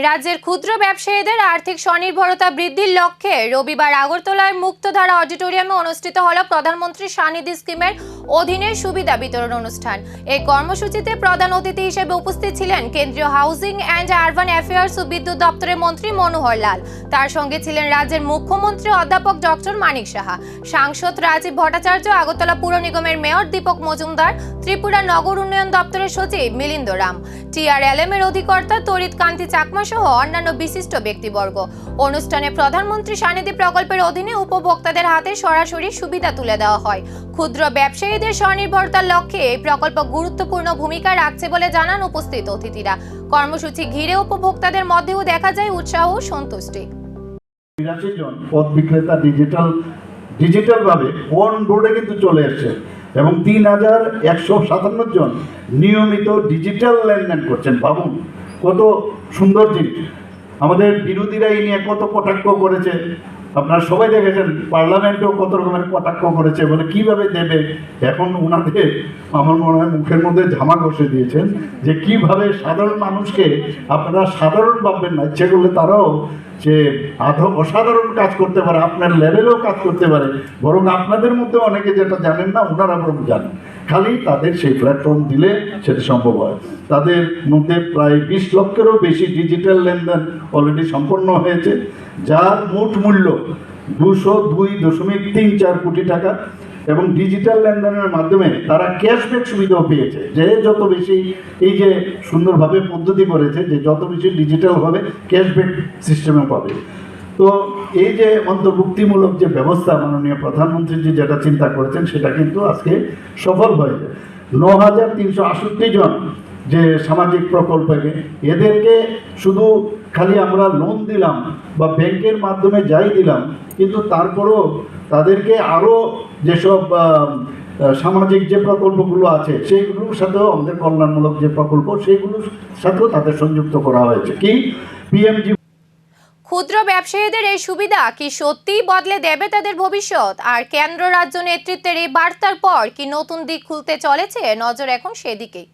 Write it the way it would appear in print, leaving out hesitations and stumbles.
রাজ্যের ক্ষুদ্র ব্যবসায়ীদের আর্থিক স্বনির্ভরতা বৃদ্ধির লক্ষ্যে রবিবার আগরতলার মুক্তধারা অডিটোরিয়ামে অনুষ্ঠিত হল প্রধানমন্ত্রী স্বনিধি স্কিমের অধীনে সুবিধা বিতরণ অনুষ্ঠান। এই কর্মসূচিতে প্রধান অতিথি হিসেবে উপস্থিত ছিলেন কেন্দ্রীয় হাউজিং অ্যান্ড আরবান অ্যাফেয়ার্স ও বিদ্যুৎ দপ্তরের মন্ত্রী মনোহর লাল। তার সঙ্গে ছিলেন রাজ্যের মুখ্যমন্ত্রী অধ্যাপক ডক্টর মানিক সাহা, সাংসদ রাজীব ভট্টাচার্য, আগরতলা পুর নিগমের মেয়র দীপক মজুমদার, ত্রিপুরা নগর উন্নয়ন দপ্তরের সচিব মিলিন্দ রাম, TRLM এর অধিকর্তা তরিত কান্তি চাকমা সহ অন্যান্য বিশিষ্ট ব্যক্তিবর্গ। অনুষ্ঠানে প্রধানমন্ত্রী স্বনিধি প্রকল্পের অধীনে উপভোক্তাদের হাতে সরাসরি সুবিধা তুলে দেওয়া হয়। ক্ষুদ্র ব্যবসায়ীদের স্বনির্ভরতার লক্ষ্যে এই প্রকল্প গুরুত্বপূর্ণ ভূমিকা রাখছে বলে জানান উপস্থিত অতিথিরা। কর্মসূচি ঘিরে উপভোক্তাদের মধ্যেও দেখা যায় উৎসাহ ও সন্তুষ্টি। 82 জন পথ বিক্রেতা ডিজিটাল ভাবে অন বোর্ডে কিন্তু চলে এসেছে এবং 3157 জন নিয়মিত ডিজিটাল লেনদেন করছেন। ভাবুন কত সুন্দর জিনিস। আমাদের বিরোধীরা এই নিয়ে কত কটাক্ষ করেছে, আপনারা সবাই দেখেছেন। পার্লামেন্টেও কত রকমের কটাক্ষ করেছে, বলে কিভাবে দেবে। এখন ওনাদের আমার মনে হয় মুখের মধ্যে ঝামা ঘষে দিয়েছেন যে কিভাবে সাধারণ মানুষকে আপনারা সাধারণ ভাববেন না, ইচ্ছে করলে তারাও যে অসাধারণ কাজ করতে পারে, আপনার লেভেলেও কাজ করতে পারে। বরং আপনাদের মধ্যে অনেকে যেটা জানেন না, ওনারা বরং জানেন। খালি তাদের সেই প্ল্যাটফর্ম দিলে সেটা সম্ভব হয়। তাদের মধ্যে প্রায় 20 লক্ষেরও বেশি ডিজিটাল লেনদেন অলরেডি সম্পন্ন হয়েছে, যার মোট মূল্য 202.34 কোটি টাকা। এবং ডিজিটাল লেনদেনের মাধ্যমে তারা ক্যাশব্যাক সুবিধাও পেয়েছে। যে যত বেশি এই যে সুন্দরভাবে পদ্ধতি করেছে, যে যত বেশি ডিজিটাল হবে ক্যাশব্যাক সিস্টেমে পাবে। তো এই যে অন্তর্ভুক্তিমূলক যে ব্যবস্থা মাননীয় প্রধানমন্ত্রী যেটা চিন্তা করেছেন, সেটা কিন্তু আজকে সফল হয়েছে। 9368 জন যে সামাজিক প্রকল্পে, এদেরকে শুধু খালি আমরা লোন দিলাম বা ব্যাংকের মাধ্যমে যাই দিলাম, কিন্তু তারপরও তাদেরকে আরও যেসব সামাজিক যে প্রকল্পগুলো আছে সেইগুলোর সাথেও, আমাদের কল্যাণমূলক যে প্রকল্প সেইগুলোর সাথেও তাদের সংযুক্ত করা হয়েছে। কি PMG। ক্ষুদ্র ব্যবসায়ীদের এই সুবিধা কি সত্যিই বদলে দেবে তাদের ভবিষ্যৎ? আর কেন্দ্র রাজ্য নেতৃত্বের এই বার্তার পর কি নতুন দিক খুলতে চলেছে? নজর এখন সেদিকেই।